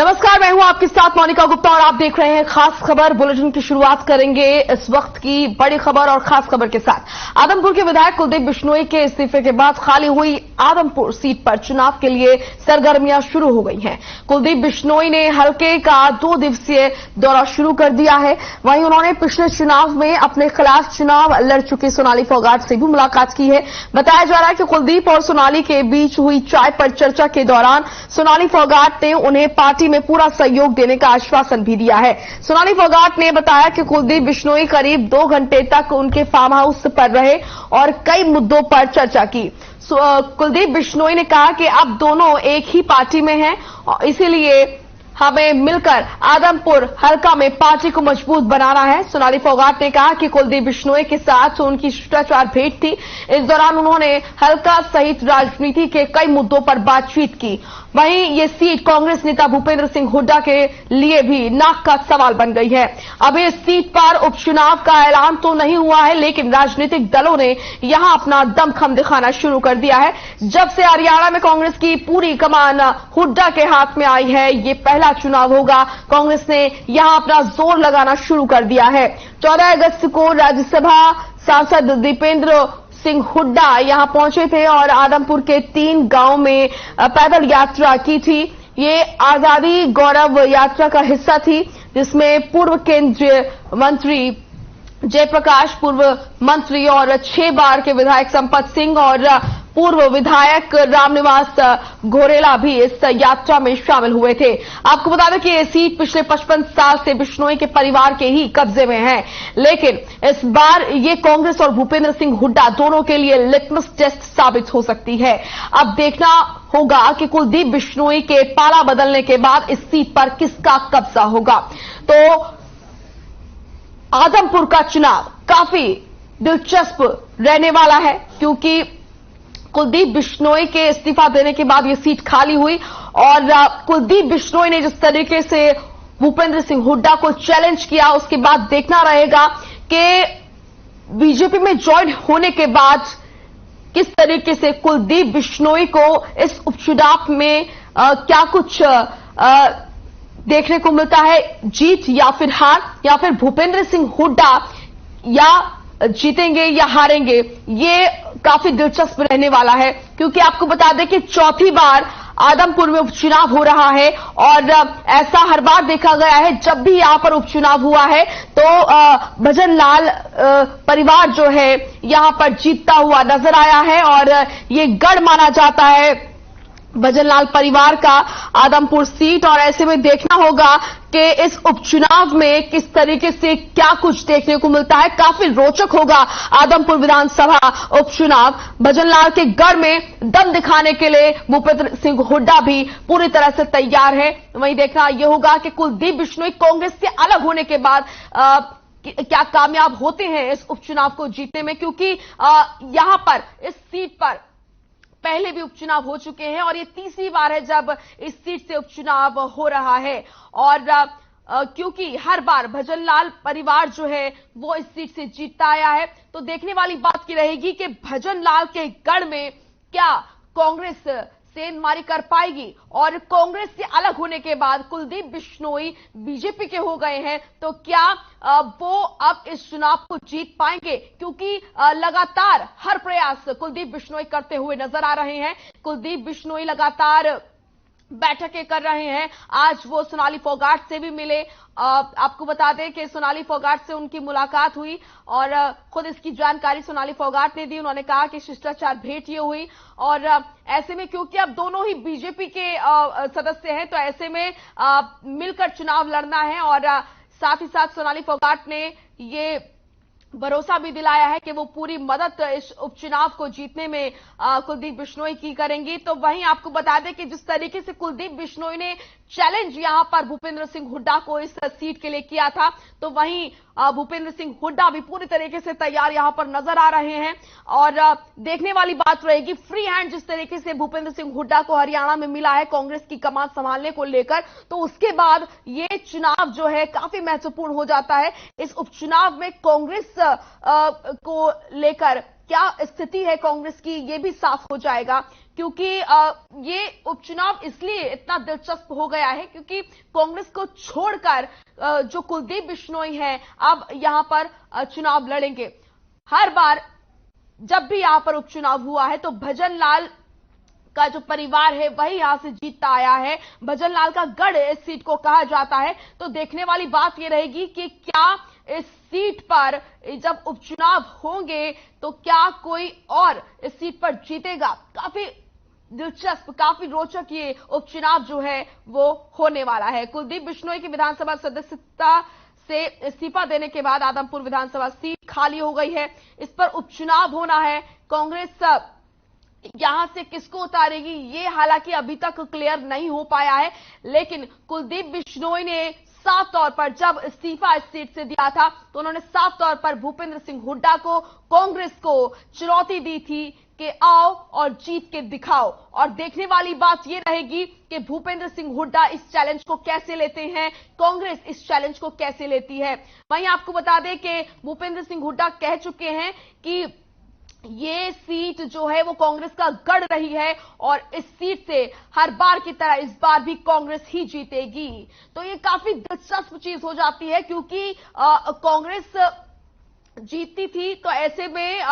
नमस्कार, मैं हूं आपके साथ मोनिका गुप्ता और आप देख रहे हैं खास खबर बुलेटिन की शुरुआत करेंगे इस वक्त की बड़ी खबर और खास खबर के साथ। आदमपुर के विधायक कुलदीप बिश्नोई के इस्तीफे के बाद खाली हुई आदमपुर सीट पर चुनाव के लिए सरगर्मियां शुरू हो गई हैं। कुलदीप बिश्नोई ने हलके का 2 दिवसीय दौरा शुरू कर दिया है। वहीं उन्होंने पिछले चुनाव में अपने खिलाफ चुनाव लड़ चुकी सोनाली फोगाट से भी मुलाकात की है। बताया जा रहा है कि कुलदीप और सोनाली के बीच हुई चाय पर चर्चा के दौरान सोनाली फोगाट ने उन्हें पार्टी में पूरा सहयोग देने का आश्वासन भी दिया है। सोनाली फोगाट ने बताया कि कुलदीप बिश्नोई करीब 2 घंटे तक उनके फार्म हाउस पर रहे और कई मुद्दों पर चर्चा की। कुलदीप बिश्नोई ने कहा कि अब दोनों एक ही पार्टी में हैं और इसीलिए हमें मिलकर आदमपुर हलका में पार्टी को मजबूत बनाना है। सोनाली फोगाट ने कहा कि कुलदीप बिश्नोई के साथ उनकी शिष्टाचार भेंट थी। इस दौरान उन्होंने हलका सहित राजनीति के कई मुद्दों पर बातचीत की। वहीं ये सीट कांग्रेस नेता भूपेंद्र सिंह हुड्डा के लिए भी नाक का सवाल बन गई है। अभी इस सीट पर उपचुनाव का ऐलान तो नहीं हुआ है, लेकिन राजनीतिक दलों ने यहां अपना दमखम दिखाना शुरू कर दिया है। जब से हरियाणा में कांग्रेस की पूरी कमान हुड्डा के हाथ में आई है, ये पहला चुनाव होगा। कांग्रेस ने यहां अपना जोर लगाना शुरू कर दिया है। 14 अगस्त को राज्यसभा सांसद दीपेंद्र सिंह हुड्डा यहां पहुंचे थे और आदमपुर के 3 गांव में पैदल यात्रा की थी। ये आजादी गौरव यात्रा का हिस्सा थी, जिसमें पूर्व केंद्रीय मंत्री जयप्रकाश, पूर्व मंत्री और 6 बार के विधायक संपत सिंह और पूर्व विधायक रामनिवास घोरेला भी इस यात्रा में शामिल हुए थे। आपको बता दें कि ये सीट पिछले 55 साल से बिश्नोई के परिवार के ही कब्जे में है, लेकिन इस बार ये कांग्रेस और भूपेंद्र सिंह हुड्डा दोनों के लिए लिटमस टेस्ट साबित हो सकती है। अब देखना होगा कि कुलदीप बिश्नोई के पाला बदलने के बाद इस सीट पर किसका कब्जा होगा। तो आदमपुर का चुनाव काफी दिलचस्प रहने वाला है, क्योंकि कुलदीप बिश्नोई के इस्तीफा देने के बाद यह सीट खाली हुई और कुलदीप बिश्नोई ने जिस तरीके से भूपेंद्र सिंह हुड्डा को चैलेंज किया, उसके बाद देखना रहेगा कि बीजेपी में ज्वाइन होने के बाद किस तरीके से कुलदीप बिश्नोई को इस उपचुनाव में क्या कुछ देखने को मिलता है, जीत या फिर हार, या फिर भूपेंद्र सिंह हुड्डा या जीतेंगे या हारेंगे। ये काफी दिलचस्प रहने वाला है, क्योंकि आपको बता दें कि 4थी बार आदमपुर में उपचुनाव हो रहा है और ऐसा हर बार देखा गया है जब भी यहां पर उपचुनाव हुआ है तो भजन लाल परिवार जो है यहां पर जीतता हुआ नजर आया है और ये गढ़ माना जाता है भजन लाल परिवार का आदमपुर सीट। और ऐसे में देखना होगा कि इस उपचुनाव में किस तरीके से क्या कुछ देखने को मिलता है। काफी रोचक होगा आदमपुर विधानसभा उपचुनाव। भजन लाल के गढ़ में दम दिखाने के लिए भूपेंद्र सिंह हुड्डा भी पूरी तरह से तैयार है। वहीं देखना यह होगा कि कुलदीप बिश्नोई कांग्रेस से अलग होने के बाद क्या कामयाब होते हैं इस उपचुनाव को जीतने में, क्योंकि यहां पर इस सीट पर पहले भी उपचुनाव हो चुके हैं और ये 3री बार है जब इस सीट से उपचुनाव हो रहा है। और क्योंकि हर बार भजन लाल परिवार जो है वो इस सीट से जीतता आया है, तो देखने वाली बात की रहेगी कि भजन लाल के गढ़ में क्या कांग्रेस सेंधमारी कर पाएगी। और कांग्रेस से अलग होने के बाद कुलदीप बिश्नोई बीजेपी के हो गए हैं, तो क्या वो अब इस चुनाव को जीत पाएंगे, क्योंकि लगातार हर प्रयास कुलदीप बिश्नोई करते हुए नजर आ रहे हैं। कुलदीप बिश्नोई लगातार बैठकें कर रहे हैं। आज वो सोनाली फोगाट से भी मिले। आपको बता दें कि सोनाली फोगाट से उनकी मुलाकात हुई और खुद इसकी जानकारी सोनाली फोगाट ने दी। उन्होंने कहा कि शिष्टाचार भेंट ये हुई और ऐसे में क्योंकि अब दोनों ही बीजेपी के सदस्य हैं, तो ऐसे में मिलकर चुनाव लड़ना है। और साथ ही साथ सोनाली फोगाट ने ये भरोसा भी दिलाया है कि वो पूरी मदद इस उपचुनाव को जीतने में कुलदीप बिश्नोई की करेंगी। तो वहीं आपको बता दें कि जिस तरीके से कुलदीप बिश्नोई ने चैलेंज यहां पर भूपेंद्र सिंह हुड्डा को इस सीट के लिए किया था, तो वहीं भूपेंद्र सिंह हुड्डा भी पूरी तरीके से तैयार यहां पर नजर आ रहे हैं। और देखने वाली बात रहेगी फ्री हैंड जिस तरीके से भूपेंद्र सिंह हुड्डा को हरियाणा में मिला है कांग्रेस की कमान संभालने को लेकर, तो उसके बाद ये चुनाव जो है काफी महत्वपूर्ण हो जाता है। इस उपचुनाव में कांग्रेस को लेकर क्या स्थिति है कांग्रेस की, ये भी साफ हो जाएगा। क्योंकि ये उपचुनाव इसलिए इतना दिलचस्प हो गया है क्योंकि कांग्रेस को छोड़कर जो कुलदीप बिश्नोई हैं अब यहां पर चुनाव लड़ेंगे। हर बार जब भी यहां पर उपचुनाव हुआ है तो भजन लाल का जो परिवार है वही यहां से जीतता आया है। भजन लाल का गढ़ इस सीट को कहा जाता है। तो देखने वाली बात यह रहेगी कि क्या इस सीट पर जब उपचुनाव होंगे तो क्या कोई और इस सीट पर जीतेगा। काफी दिलचस्प, काफी रोचक ये उपचुनाव जो है वो होने वाला है। कुलदीप बिश्नोई की विधानसभा सदस्यता से इस्तीफा देने के बाद आदमपुर विधानसभा सीट खाली हो गई है। इस पर उपचुनाव होना है। कांग्रेस यहां से किसको उतारेगी ये हालांकि अभी तक क्लियर नहीं हो पाया है, लेकिन कुलदीप बिश्नोई ने साफ तौर पर जब इस्तीफा इस सीट से दिया था तो उन्होंने साफ तौर पर भूपेंद्र सिंह हुड्डा को, कांग्रेस को चुनौती दी थी कि आओ और जीत के दिखाओ। और देखने वाली बात यह रहेगी कि भूपेंद्र सिंह हुड्डा इस चैलेंज को कैसे लेते हैं, कांग्रेस इस चैलेंज को कैसे लेती है। वहीं आपको बता दें कि भूपेंद्र सिंह हुड्डा कह चुके हैं कि ये सीट जो है वो कांग्रेस का गढ़ रही है और इस सीट से हर बार की तरह इस बार भी कांग्रेस ही जीतेगी। तो ये काफी दिलचस्प चीज हो जाती है क्योंकि कांग्रेस जीतती थी तो ऐसे में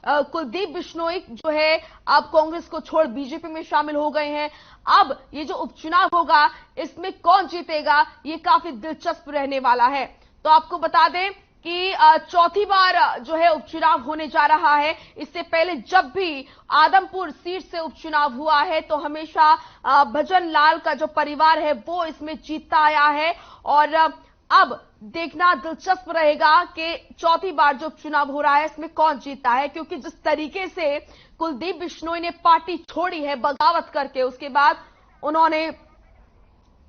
कुलदीप बिश्नोई जो है अब कांग्रेस को छोड़ बीजेपी में शामिल हो गए हैं। अब ये जो उपचुनाव होगा इसमें कौन जीतेगा ये काफी दिलचस्प रहने वाला है। तो आपको बता दें कि चौथी बार जो है उपचुनाव होने जा रहा है। इससे पहले जब भी आदमपुर सीट से उपचुनाव हुआ है तो हमेशा भजन लाल का जो परिवार है वो इसमें जीतता आया है। और अब देखना दिलचस्प रहेगा कि चौथी बार जो उपचुनाव हो रहा है इसमें कौन जीतता है, क्योंकि जिस तरीके से कुलदीप बिश्नोई ने पार्टी छोड़ी है बगावत करके, उसके बाद उन्होंने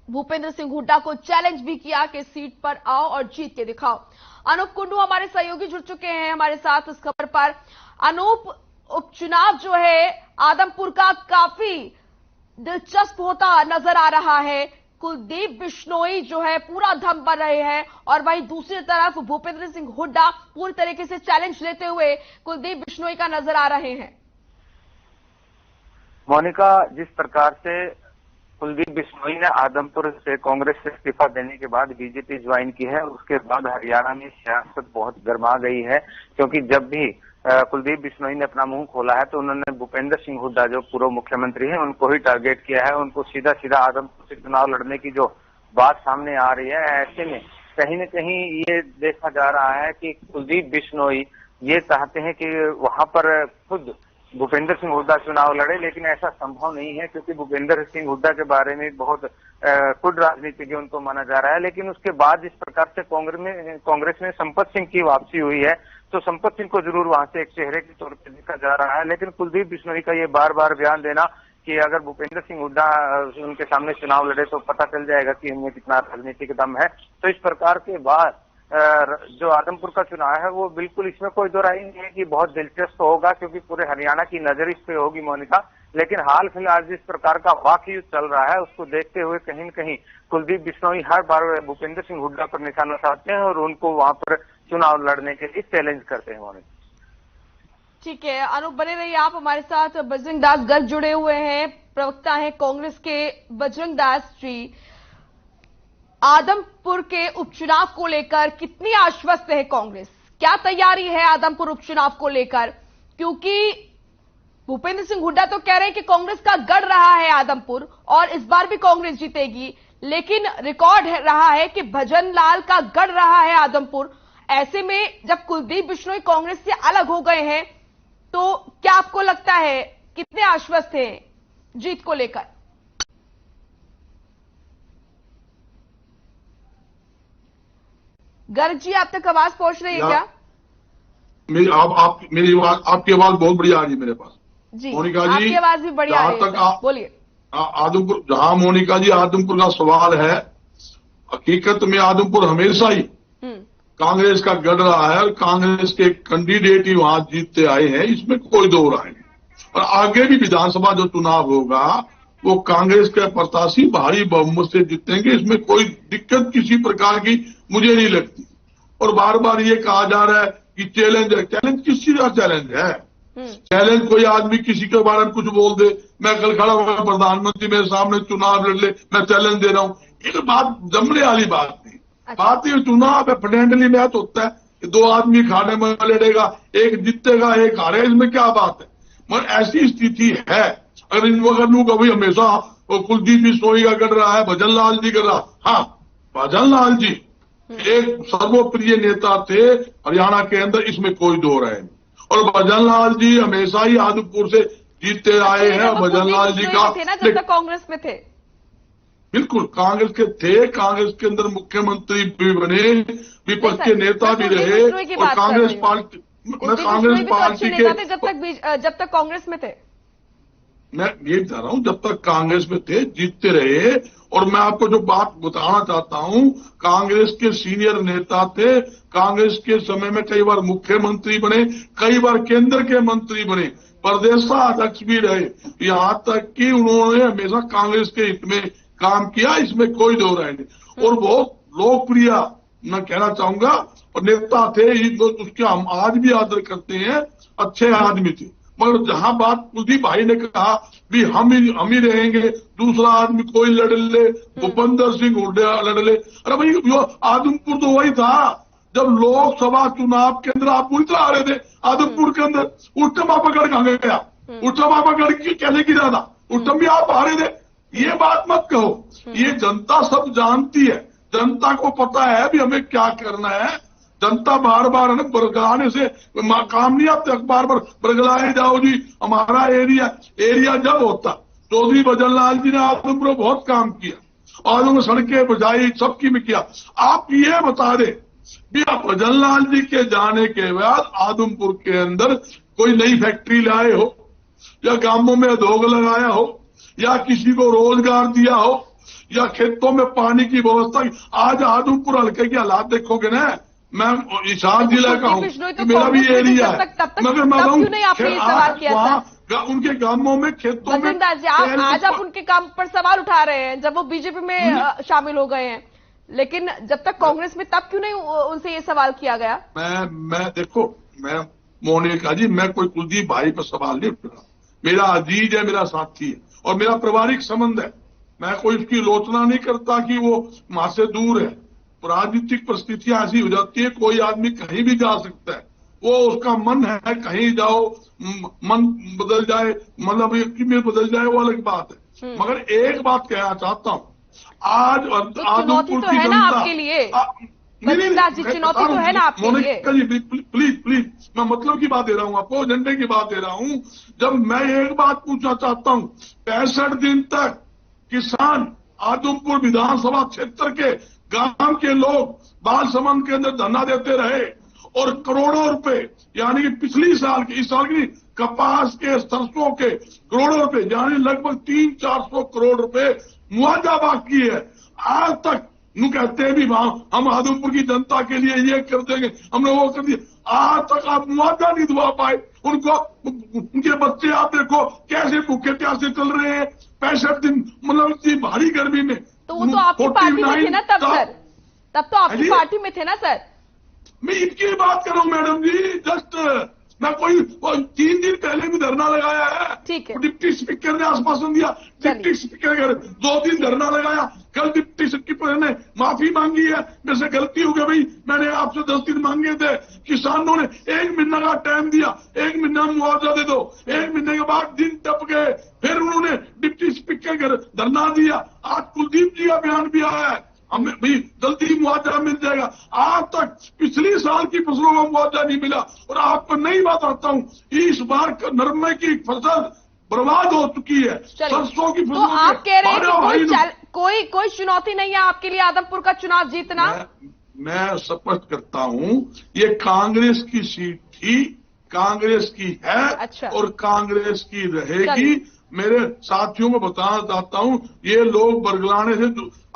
भूपेंद्र सिंह हुड्डा को चैलेंज भी किया कि सीट पर आओ और जीत के दिखाओ। अनूप कुंडू हमारे सहयोगी जुड़ चुके हैं हमारे साथ इस खबर पर। अनूप, उपचुनाव जो है आदमपुर का काफी दिलचस्प होता नजर आ रहा है। कुलदीप बिश्नोई जो है पूरा दम पर रहे हैं और वहीं दूसरी तरफ भूपेंद्र सिंह हुड्डा पूरी तरीके से चैलेंज लेते हुए कुलदीप बिश्नोई का नजर आ रहे हैं। मोनिका, जिस प्रकार से कुलदीप बिश्नोई ने आदमपुर से कांग्रेस से इस्तीफा देने के बाद बीजेपी ज्वाइन की है, उसके बाद हरियाणा में सियासत बहुत गर्मा गई है। क्योंकि जब भी कुलदीप बिश्नोई ने अपना मुंह खोला है तो उन्होंने भूपेंद्र सिंह हुड्डा जो पूर्व मुख्यमंत्री हैं उनको ही टारगेट किया है। उनको सीधा सीधा आदमपुर से चुनाव लड़ने की जो बात सामने आ रही है, ऐसे में कहीं न कहीं ये देखा जा रहा है कि कुलदीप बिश्नोई ये चाहते हैं कि वहां पर खुद भूपेंद्र सिंह हुड्डा चुनाव लड़े, लेकिन ऐसा संभव नहीं है क्योंकि भूपेंद्र सिंह हुड्डा के बारे में बहुत कुड राजनीतिज्ञ उनको माना जा रहा है। लेकिन उसके बाद जिस प्रकार से कांग्रेस में संपत सिंह की वापसी हुई है तो संपत सिंह को जरूर वहां से एक चेहरे के तौर पर देखा जा रहा है। लेकिन कुलदीप बिश्नोई का ये बार बार बयान देना कि अगर भूपेंद्र सिंह हुड्डा उनके सामने चुनाव लड़े तो पता चल जाएगा कि उनमें कितना राजनीतिक दम है, तो इस प्रकार के बाद जो आदमपुर का चुनाव है वो बिल्कुल, इसमें कोई दो राय नहीं है कि बहुत दिलचस्प होगा क्योंकि पूरे हरियाणा की नजर इस पे होगी मोनिका। लेकिन हाल फिलहाल जिस प्रकार का वाक युद्ध चल रहा है उसको देखते हुए कहीं न कहीं कुलदीप बिश्नोई हर बार भूपेंद्र सिंह हुड्डा पर निशाना साधते हैं और उनको वहां पर चुनाव लड़ने के लिए चैलेंज करते हैं मोनिका। ठीक है अनूप, बने रहिए आप हमारे साथ। बजरंग दास गर्ग जुड़े हुए हैं, प्रवक्ता हैं कांग्रेस के बजरंग दास जी। आदमपुर के उपचुनाव को लेकर कितनी आश्वस्त है कांग्रेस, क्या तैयारी है आदमपुर उपचुनाव को लेकर? क्योंकि भूपेंद्र सिंह हुड्डा तो कह रहे हैं कि कांग्रेस का गढ़ रहा है आदमपुर और इस बार भी कांग्रेस जीतेगी, लेकिन रिकॉर्ड रहा है कि भजन लाल का गढ़ रहा है आदमपुर। ऐसे में जब कुलदीप बिश्नोई कांग्रेस से अलग हो गए हैं तो क्या आपको लगता है कितने आश्वस्त हैं जीत को लेकर? गर्ग जी, आप तक आवाज पहुंच रही है क्या? मेरी आवाज, आपकी आवाज बहुत बढ़िया आ रही है मेरे पास जी। मोनिका जी, आपकी आवाज भी बढ़िया आ रही है, बोलिए। आदमपुर, जहां मोनिका जी आदमपुर का सवाल है, हकीकत में आदमपुर हमेशा ही कांग्रेस का गढ़ रहा है और कांग्रेस के कैंडिडेट ही वहां जीतते आए हैं, इसमें कोई दो राय नहीं। और आगे भी विधानसभा जो चुनाव होगा वो कांग्रेस के प्रत्याशी भारी बहुमत से जीतेंगे, इसमें कोई दिक्कत किसी प्रकार की मुझे नहीं लगती। और बार बार ये कहा जा रहा है कि चैलेंज है, चैलेंज किस चीज का चैलेंज है? चैलेंज कोई आदमी किसी के बारे में कुछ बोल दे, मैं कल खड़ा हुआ प्रधानमंत्री मेरे सामने चुनाव लड़ ले, मैं चैलेंज दे रहा हूं, ये बात जमने वाली बात नहीं। बात ये चुनाव है, फ्रेंडली मैच होता है, दो आदमी खाने में लड़ेगा, एक जीतेगा एक हारे, इसमें क्या बात है। मगर ऐसी स्थिति है, अगर इन वगैरह का भी हमेशा कुलदीप बिश्नोई का कर रहा है, भजन लाल जी कर रहा, हाँ भजन लाल जी एक सर्वप्रिय नेता थे हरियाणा के अंदर, इसमें कोई दो राय नहीं। और भजन लाल जी हमेशा ही आदमपुर से जीतते आए हैं। भजन लाल जी का थे ना जब तक कांग्रेस में थे, बिल्कुल कांग्रेस के थे, कांग्रेस के अंदर मुख्यमंत्री भी बने, विपक्ष के नेता भी रहे, और कांग्रेस पार्टी, मैं कांग्रेस पार्टी के जब तक कांग्रेस में थे, मैं ये बता रहा हूं जब तक कांग्रेस में थे जीतते रहे। और मैं आपको जो बात बताना चाहता हूं, कांग्रेस के सीनियर नेता थे, कांग्रेस के समय में कई बार मुख्यमंत्री बने, कई बार केंद्र के मंत्री बने, प्रदेशाध्यक्ष भी रहे, यहां तक कि उन्होंने हमेशा कांग्रेस के हित में काम किया, इसमें कोई दो राय नहीं। और बहुत लोकप्रिय मैं कहना चाहूंगा और नेता थे, उसके हम आज भी आदर करते हैं, अच्छे आदमी थे। मगर जहां बात कुलदीप भाई ने कहा भी हम ही रहेंगे, दूसरा आदमी कोई लड़ ले, भूपेंद्र सिंह हुड्डा लड़ ले, अरे भाई आदमपुर तो वही था जब लोकसभा चुनाव के अंदर आप पूरी तरह आ रहे थे आदमपुर के अंदर, उट्टम आपगढ़ कहां गया, उट्टम आपगढ़ कैसे गिरा था, उट्टम भी आप आ रहे थे, ये बात मत कहो। ये जनता सब जानती है, जनता को पता है भी हमें क्या करना है। जनता बार बार है बरगलाने से काम नहीं आता, बार बार बरगलाए जाओ जी हमारा एरिया जब होता। चौधरी भजन लाल जी ने आदमपुर बहुत काम किया, आदमपुर सड़कें बजाई, सबकी में किया। आप ये बता दे भी आप भजन लाल जी के जाने के बाद आदमपुर के अंदर कोई नई फैक्ट्री लाए हो, या गांवों में उद्योग लगाया हो, या किसी को रोजगार दिया हो, या खेतों में पानी की व्यवस्था की। आज आदमपुर हल्के के हालात देखोगे ना, मैं हिसार जिला का हूँ, तो मेरा भी एरिया है, मगर मैं कहूँ उनके गांवों में खेतों में आज आप उनके काम पर सवाल उठा रहे हैं जब वो बीजेपी में शामिल हो गए हैं, लेकिन जब तक कांग्रेस में तब क्यों नहीं उनसे ये सवाल किया गया। मैं देखो, मैं मोनिका जी, मैं कोई कुलदीप भाई पर सवाल नहीं उठ रहा, मेरा अजीज है, मेरा साथी है और मेरा पारिवारिक संबंध है। मैं कोई उसकी आलोचना नहीं करता कि वो वहां से दूर है। राजनीतिक परिस्थितियां ऐसी हो जाती है, कोई आदमी कहीं भी जा सकता है, वो उसका मन है कहीं जाओ, मन बदल जाए, मतलब में बदल जाए, वो अलग बात है। मगर एक बात कहना चाहता हूं, आज आदमपुर की जनता आपके लिए चुनौती तो है ना आपके लिए। प्लीज मैं मतलब की बात दे रहा हूं आपको, एजेंडे की बात दे रहा हूं। जब मैं एक बात पूछना चाहता हूं, 65 दिन तक किसान आदमपुर विधानसभा क्षेत्र के गांव के लोग बालसमंद के अंदर धरना देते रहे और करोड़ों रुपए, यानी कि पिछली साल की, इस साल की कपास के, सरसों के करोड़ों रुपए, यानी लगभग 300-400 करोड़ रुपए मुआवजा बाकी है। आज तक नु कहते हैं भी हम आदमपुर की जनता के लिए ये कर देंगे, हमने वो कर दिया, आज तक आप मुआवजा नहीं दिलवा पाए उनको। उनके बच्चे आप देखो कैसे भूखे प्यासे चल रहे हैं 65 दिन, मतलब इतनी भारी गर्मी में। तो वो तो आपकी पार्टी में थे ना तब सर, तब तो आपकी पार्टी में थे ना सर। मैं इनकी बात कर रहा हूं मैडम जी, जस्ट मैं कोई 3 दिन पहले भी धरना लगाया है, ठीक है। डिप्टी स्पीकर ने आश्वासन दिया, डिप्टी स्पीकर 2 दिन धरना लगाया, कल डिप्टी स्पीकर ने माफी मांगी है, मेरे से गलती हो गई भाई, मैंने आपसे 10 दिन मांगे थे। किसानों ने 1 महीना का टाइम दिया, 1 महीना मुआवजा दे दो, 1 महीने के बाद दिन टप गए, फिर उन्होंने डिप्टी स्पीकर का धरना दिया। आज कुलदीप जी का बयान भी आया है, हमें भी जल्दी मुआवजा मिल जाएगा। आज तक पिछली साल की फसलों का मुआवजा नहीं मिला। और आपको नई बात आता हूं, इस बार नरमे की फसल बर्बाद हो चुकी है, सरसों की फसल। तो आप कह रहे हैं कि कोई चुनौती नहीं है आपके लिए आदमपुर का चुनाव जीतना। मैं स्पष्ट करता हूं, ये कांग्रेस की सीट थी, कांग्रेस की है, अच्छा। और कांग्रेस की रहेगी। मेरे साथियों को बताना चाहता हूं, ये लोग बरगलाने से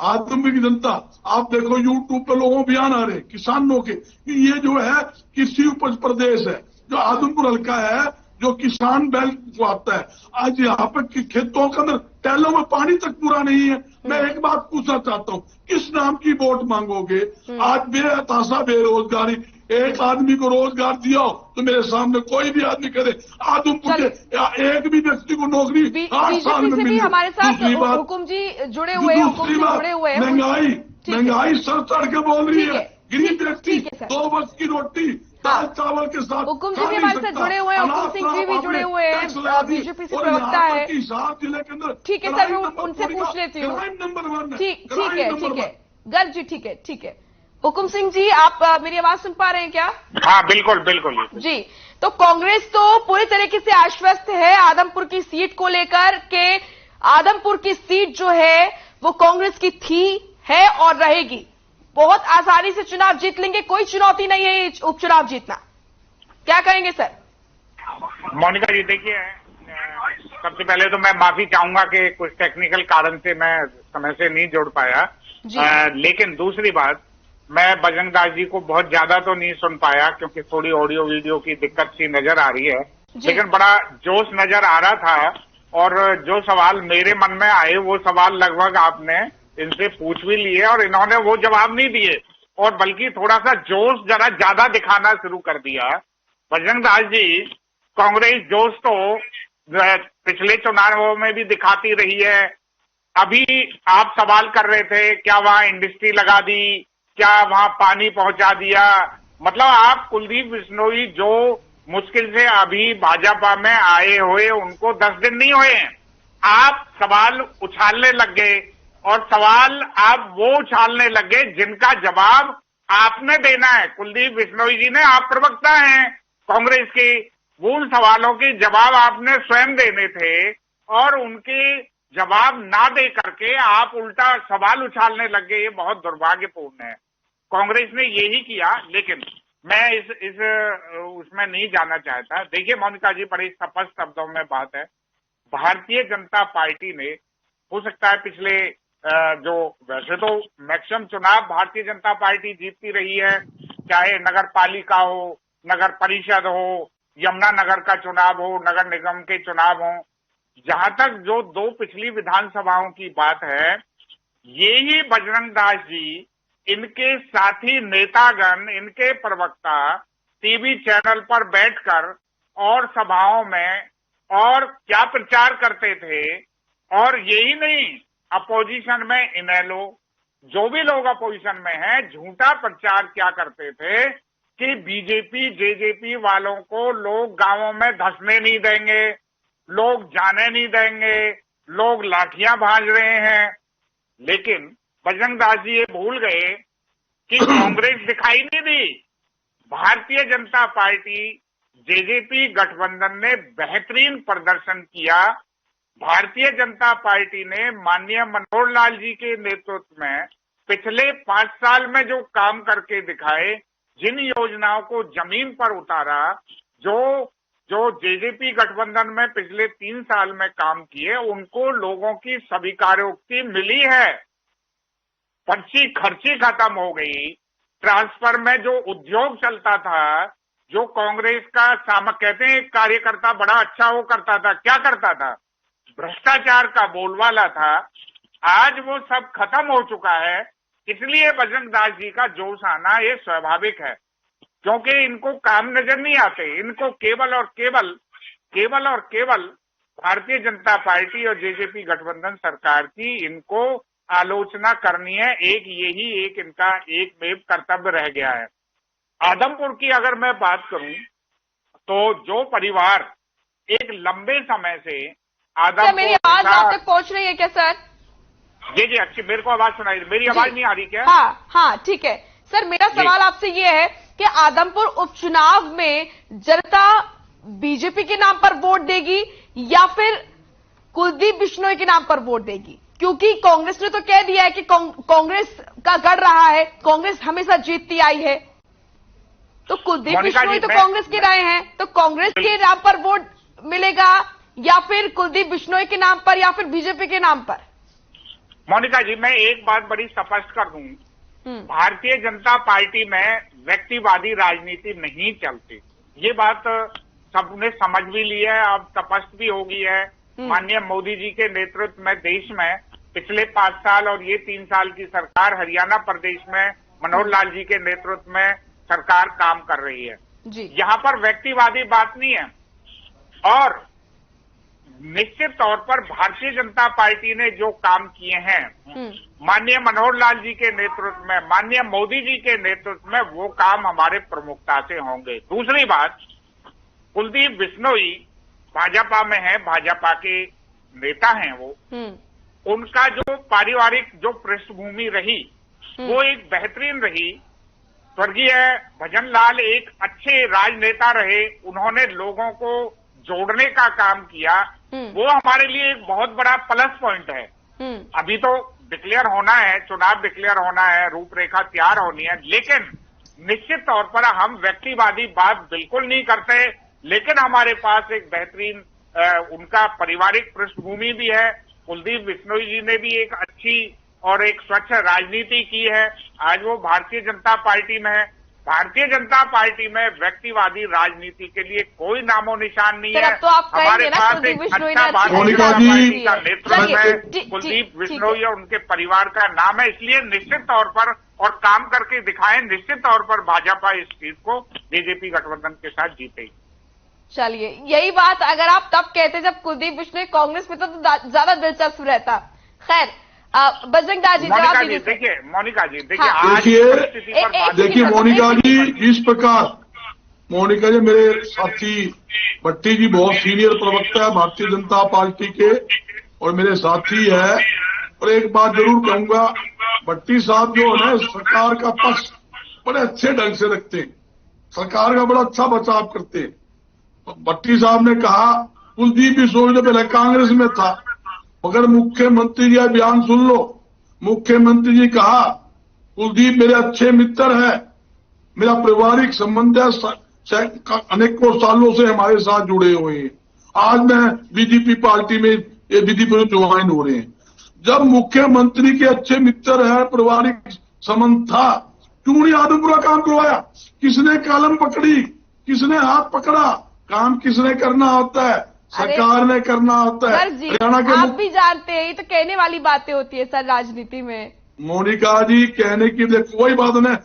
आदमपुर की जनता, आप देखो यूट्यूब पे लोगों बयान आ रहे किसानों के, ये जो है कृषि उपज प्रदेश है, जो आदमपुर हल्का है, जो किसान बेल्ट को आता है। आज यहाँ पे खेतों के अंदर टैलों में पानी तक पूरा नहीं है। मैं एक बात पूछना चाहता हूँ, किस नाम की वोट मांगोगे? आज बेतासा बेरोजगारी, एक आदमी को रोजगार दिया हो तो मेरे सामने कोई भी आदमी करे आदमपुर के एक भी व्यक्ति को नौकरी 8 साल में मिली। हमारे साथ हुकुम जी जुड़े हुए हैं, दूसरी बात महंगाई सर चढ़ के बोल रही है। गरीब व्यक्ति 2 वक्त की रोटी दाल चावल के साथ हुकुम जी भी हमारे साथ जुड़े हुए हैं, हुकुम सिंह जी भी जुड़े हुए हैं, बीजेपी से प्रवक्ता है। जिले के अंदर ठीक है सर, मैं उनसे पूछ लेती हूँ। नंबर 1 ठीक है गर्ग जी, ठीक है। हुकुम सिंह जी, आप मेरी आवाज सुन पा रहे हैं क्या? हाँ बिल्कुल बिल्कुल जी। तो कांग्रेस तो पूरी तरीके से आश्वस्त है आदमपुर की सीट को लेकर के आदमपुर की सीट जो है वो कांग्रेस की थी, है और रहेगी। बहुत आसानी से चुनाव जीत लेंगे, कोई चुनौती नहीं है उपचुनाव जीतना। क्या कहेंगे सर? मोनिका जी देखिए, सबसे पहले तो मैं माफी चाहूंगा कि कुछ टेक्निकल कारण से मैं समय से नहीं जोड़ पाया, लेकिन दूसरी बात, मैं बजरंग दास जी को बहुत ज्यादा तो नहीं सुन पाया क्योंकि थोड़ी ऑडियो वीडियो की दिक्कत सी नजर आ रही है, लेकिन बड़ा जोश नजर आ रहा था। और जो सवाल मेरे मन में आए वो सवाल लगभग आपने इनसे पूछ भी लिए और इन्होंने वो जवाब नहीं दिए, और बल्कि थोड़ा सा जोश जरा ज्यादा दिखाना शुरू कर दिया। बजरंग दास जी, कांग्रेस जोश तो पिछले चुनावों में भी दिखाती रही है। अभी आप सवाल कर रहे थे क्या वहां इंडस्ट्री लगा दी, क्या वहां पानी पहुंचा दिया, मतलब आप कुलदीप बिश्नोई जो मुश्किल से अभी भाजपा में आए हुए उनको 10 दिन नहीं हुए हैं, आप सवाल उछालने लग गए, और सवाल आप वो उछालने लग गए जिनका जवाब आपने देना है। कुलदीप बिश्नोई जी ने, आप प्रवक्ता हैं कांग्रेस के, वो उन सवालों के जवाब आपने स्वयं देने थे और उनके जवाब ना दे करके आप उल्टा सवाल उछालने लग गए। ये बहुत दुर्भाग्यपूर्ण है। कांग्रेस ने यही किया, लेकिन मैं इस उसमें नहीं जाना चाहता। देखिए मोनिका जी, बड़े स्पष्ट शब्दों में बात है, भारतीय जनता पार्टी ने, हो सकता है पिछले जो वैसे तो मैक्सिमम चुनाव भारतीय जनता पार्टी जीतती रही है, चाहे नगर पालिका हो, नगर परिषद हो, यमुना नगर का चुनाव हो, नगर निगम के चुनाव हो। जहां तक जो 2 पिछली विधानसभाओं की बात है, ये ही बजरंग दास जी, इनके साथी नेतागण, इनके प्रवक्ता टीवी चैनल पर बैठकर और सभाओं में और क्या प्रचार करते थे। और यही नहीं, अपोजिशन में इनेलो, जो भी लोग अपोजिशन में हैं, झूठा प्रचार क्या करते थे कि बीजेपी जेजेपी वालों को लोग गांवों में धंसने नहीं देंगे, लोग जाने नहीं देंगे, लोग लाठियां भांज रहे हैं। लेकिन बजरंग दास जी ये भूल गए कि कांग्रेस दिखाई नहीं दी। भारतीय जनता पार्टी जेजेपी गठबंधन ने बेहतरीन प्रदर्शन किया। भारतीय जनता पार्टी ने माननीय मनोहर लाल जी के नेतृत्व में पिछले 5 साल में जो काम करके दिखाए, जिन योजनाओं को जमीन पर उतारा, जो जेजेपी गठबंधन में पिछले 3 साल में काम किए, उनको लोगों की स्वीकारोक्ति मिली है। पर्ची खर्ची खत्म हो गई। ट्रांसफर में जो उद्योग चलता था, जो कांग्रेस का कहते हैं कार्यकर्ता बड़ा अच्छा वो करता था, क्या करता था, भ्रष्टाचार का बोलबाला था, आज वो सब खत्म हो चुका है। इसलिए बजरंग दास जी का जोश आना ये स्वाभाविक है, क्योंकि इनको काम नजर नहीं आते। इनको केवल और केवल भारतीय जनता पार्टी और जेजेपी गठबंधन सरकार की इनको आलोचना करनी है। एक इनका एक कर्तव्य रह गया है। आदमपुर की अगर मैं बात करूं तो जो परिवार एक लंबे समय से आदमपुर, मेरी आवाज आप तक पहुंच रही है क्या सर? जी अच्छी, मेरे को आवाज सुनाई, मेरी आवाज नहीं आ रही क्या? हाँ ठीक है सर, मेरा सवाल आपसे ये है कि आदमपुर उपचुनाव में जनता बीजेपी के नाम पर वोट देगी या फिर कुलदीप बिश्नोई के नाम पर वोट देगी? क्योंकि कांग्रेस ने तो कह दिया है कि कांग्रेस का गढ़ रहा है, कांग्रेस हमेशा जीतती आई है, तो कुलदीप बिश्नोई तो कांग्रेस के रहे हैं, तो कांग्रेस के नाम पर वोट मिलेगा या फिर कुलदीप बिश्नोई के नाम पर या फिर बीजेपी के नाम पर? मोनिका जी, मैं एक बात बड़ी स्पष्ट कर दूं, भारतीय जनता पार्टी में व्यक्तिवादी राजनीति नहीं चलती। ये बात सबने समझ भी ली है, अब स्पष्ट भी हो गई है। माननीय मोदी जी के नेतृत्व में देश में पिछले 5 साल और ये 3 साल की सरकार, हरियाणा प्रदेश में मनोहर लाल जी के नेतृत्व में सरकार काम कर रही है जी। यहाँ पर व्यक्तिवादी बात नहीं है। और निश्चित तौर पर भारतीय जनता पार्टी ने जो काम किए हैं माननीय मनोहर लाल जी के नेतृत्व में, माननीय मोदी जी के नेतृत्व में, वो काम हमारे प्रमुखता से होंगे। दूसरी बात, कुलदीप बिश्नोई भाजपा में है, भाजपा के नेता हैं वो, उनका जो पारिवारिक जो पृष्ठभूमि रही वो एक बेहतरीन रही। स्वर्गीय भजन लाल एक अच्छे राजनेता रहे, उन्होंने लोगों को जोड़ने का काम किया, वो हमारे लिए एक बहुत बड़ा प्लस पॉइंट है। अभी तो डिक्लेयर होना है, चुनाव डिक्लेयर होना है, रूपरेखा तैयार होनी है, लेकिन निश्चित तौर पर हम व्यक्तिवादी बात बिल्कुल नहीं करते, लेकिन हमारे पास एक बेहतरीन उनका पारिवारिक पृष्ठभूमि भी है। कुलदीप बिश्नोई जी ने भी एक अच्छी और एक स्वच्छ राजनीति की है, आज वो भारतीय जनता पार्टी में है। भारतीय जनता पार्टी में व्यक्तिवादी राजनीति के लिए कोई नामो निशान नहीं है। तो आप हमारे पास एक अच्छा भारतीय जनता पार्टी का नेतृत्व है, कुलदीप बिश्नोई और उनके परिवार का नाम है, इसलिए निश्चित तौर पर और काम करके दिखाएं, निश्चित तौर पर भाजपा इस सीट को बीजेपी गठबंधन के साथ जीतेगी। चलिए, यही बात अगर आप तब कहते जब कुलदीप बिश्नोई कांग्रेस में तो ज्यादा दिलचस्प रहता। खैर, बजरंग दास जी, मोनिका जी देखिए, मोनिका जी देखिए, हाँ। आज देखिए मोनिका जी, जिस प्रकार मोनिका जी मेरे साथी भट्टी जी बहुत सीनियर प्रवक्ता है भारतीय जनता पार्टी के और मेरे साथी है, और एक बात जरूर कहूंगा, भट्टी साहब जो है सरकार का पक्ष बड़े अच्छे ढंग से रखते हैं, सरकार का बड़ा अच्छा बचाव करते हैं। भट्टी साहब ने कहा कुलदीप बिश्नोई पहले कांग्रेस में था, मगर मुख्यमंत्री जी बयान सुन लो, मुख्यमंत्री जी कहा कुलदीप मेरे अच्छे मित्र है, मेरा पारिवारिक संबंध है, अनेकों सालों से हमारे साथ जुड़े हुए हैं, आज मैं बीजेपी पार्टी में ये बीजेपी ज्वाइन हो रहे हैं। जब मुख्यमंत्री के अच्छे मित्र है, पारिवारिक संबंध था, क्यों नहीं आदमपुरा काम करवाया? किसने कलम पकड़ी, किसने हाथ पकड़ा? काम किसने करना होता है? सरकार ने करना होता है। हरियाणा के आप भी जानते हैं, ये तो कहने वाली बातें होती है सर राजनीति में। मोनिका जी कहने की कोई बात नहीं,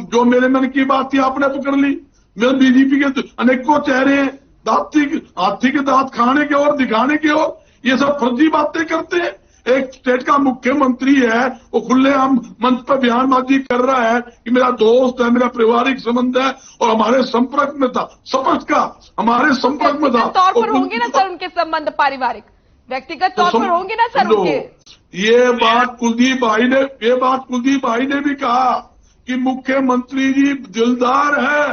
जो मेरे मन की बात थी आपने पकड़ ली। मेरे बीजेपी के अनेकों चेहरे हैं, हाथी के दांत खाने के और दिखाने के और ये सब फर्जी बातें करते हैं। एक स्टेट का मुख्यमंत्री है, वो खुलेआम मंच पर बयानबाजी कर रहा है कि मेरा दोस्त है, मेरा पारिवारिक संबंध है और हमारे संपर्क में था, समझ का हमारे संपर्क में था। तौर पर होंगे ना सर उनके संबंध पारिवारिक, व्यक्तिगत तौर पर होंगे ना सर उनके। ये बात कुलदीप भाई ने भी कहा कि मुख्यमंत्री जी दिलदार है,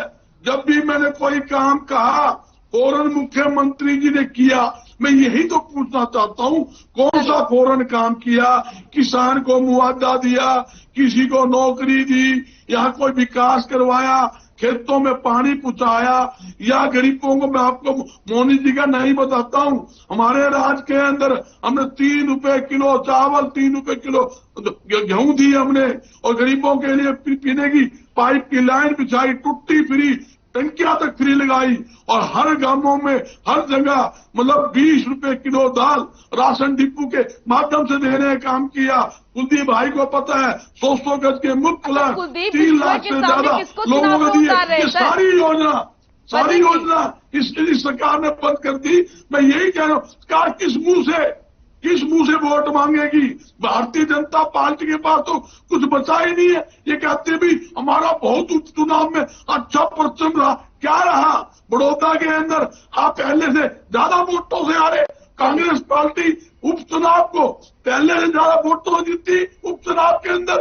जब भी मैंने कोई काम कहा फौरन मुख्यमंत्री जी ने किया। मैं यही तो पूछना चाहता हूं, कौन सा फौरन काम किया? किसान को मुआवजा दिया, किसी को नौकरी दी, या कोई विकास करवाया, खेतों में पानी पहुंचाया, या गरीबों को? मैं आपको मोदी जी का नहीं बताता हूं, हमारे राज्य के अंदर हमने 3 रुपए किलो चावल, 3 रुपए किलो गेहूं दी हमने, और गरीबों के लिए पीने की पाइप की लाइन बिछाई, टुट्टी फ्री, टंकियां तक फ्री लगाई, और हर गांवों में हर जगह मतलब 20 रुपए किलो दाल राशन डिपो के माध्यम से देने का काम किया। कुलदीप भाई को पता है 100 गज के मुफ्त प्लान 3 लाख से ज्यादा लोगों को दिए। ये सारी योजना इस सरकार ने बंद कर दी। मैं यही कह रहा हूँ, सरकार किस मुंह से वोट मांगेगी? भारतीय जनता पार्टी के पास तो कुछ बचा ही नहीं है। ये कहते भी हमारा बहुत उपचुनाव में अच्छा परचम रहा, क्या रहा? बड़ौदा के अंदर आप पहले से ज्यादा वोटों से हारे। कांग्रेस पार्टी उपचुनाव को पहले से ज्यादा वोटों से जीती उपचुनाव के अंदर।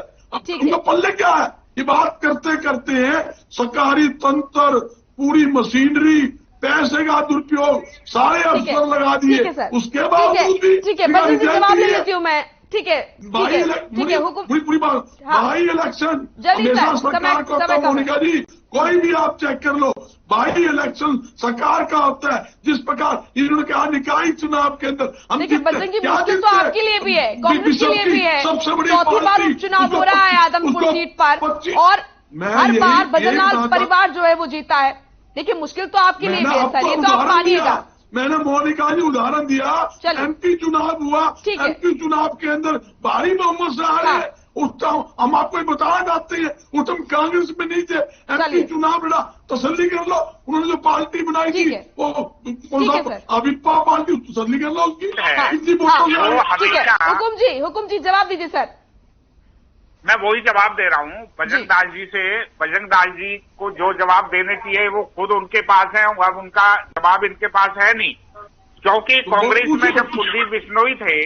उनका पल्ले क्या है? ये बात करते करते हैं सरकारी तंत्र, पूरी मशीनरी, पैसे का दुरुपयोग, सारे अफसर लगा दिए, उसके बावजूद भी जवाब ले लेती हूँ मैं। ठीक है पूरी बात। बाई इलेक्शन हमेशा सरकार का होता है मोनिका जी, कोई भी आप चेक कर लो, बाई इलेक्शन सरकार का होता है। जिस प्रकार इन्होंने कहा निकाय चुनाव के अंदर हम मुश्किल तो आपके लिए भी है, कांग्रेस के लिए भी है। सबसे बड़ी चौथी बार उपचुनाव हो रहा है आदमपुर सीट पर, और हर बार बदरलाल परिवार जो है वो जीता है। देखिए मुश्किल तो आपके लिए भी है सर, ये तो आप मानिएगा। मैंने मोनिका जी उदाहरण दिया, एमपी चुनाव हुआ, एमपी चुनाव के अंदर भारी बहुमत से हारे, उसका हम आपको ये बताना चाहते हैं, उस टाइम कांग्रेस में नहीं थे, एमपी चुनाव लड़ा, तसल्ली कर लो। उन्होंने जो पार्टी बनाई थी वो कौन सा अभिप्पा पार्टी, तसल्ली कर लो उसकी। हुकुम जी जवाब दीजिए सर। मैं वही जवाब दे रहा हूँ बजरंग दास जी से। बजरंग दास जी को जो जवाब देने चाहिए वो खुद उनके पास है, अब उनका जवाब इनके पास है नहीं। क्योंकि कांग्रेस में जब कुलदीप बिश्नोई थे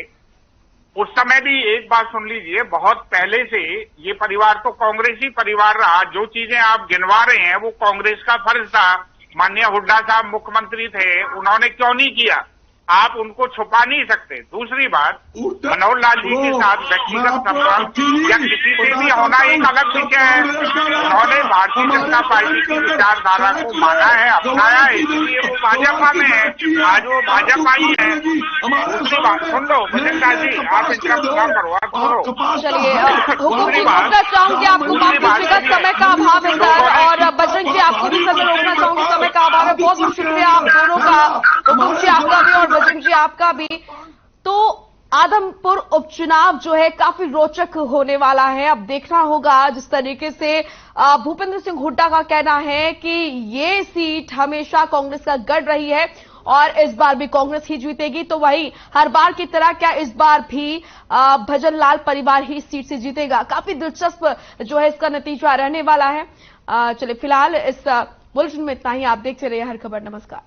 उस समय भी एक बात सुन लीजिए, बहुत पहले से ये परिवार तो कांग्रेस ही परिवार रहा। जो चीजें आप गिनवा रहे हैं वो कांग्रेस का फर्ज था। माननीय हुड्डा साहब मुख्यमंत्री थे, उन्होंने क्यों नहीं किया? आप उनको छुपा नहीं सकते। दूसरी बात, मनोहर लाल जी के साथ व्यक्तिगत संपर्क या किसी से भी होना एक अलग विषय है। उन्होंने भारतीय जनता पार्टी की विचारधारा को माना है, अपनाया है, इसलिए वो भाजपा में है। आज वो भाजपा ही है। दूसरी बात सुन लो बजरंग जी, आप इंटरप्ट ना करो, आप सुनो। चलिए रोकना चाहूंगी आपको, व्यक्तिगत समय का अभाव है सर, और बजरंग जी आपको भी समय रोकना चाहूंगी, समय का अभाव है। बहुत बहुत शुक्रिया आप दोनों का, हुकुम जी आपका भी और बजरंग जी आपका भी। तो आदमपुर उपचुनाव जो है काफी रोचक होने वाला है। अब देखना होगा जिस तरीके से भूपेंद्र सिंह हुड्डा का कहना है कि ये सीट हमेशा कांग्रेस का गढ़ रही है और इस बार भी कांग्रेस ही जीतेगी, तो वही हर बार की तरह क्या इस बार भी भजन लाल परिवार ही इस सीट से जीतेगा? काफी दिलचस्प जो है इसका नतीजा रहने वाला है। चलिए फिलहाल इस बुलेटिन में इतना ही। आप देखते रहिए हर खबर। नमस्कार।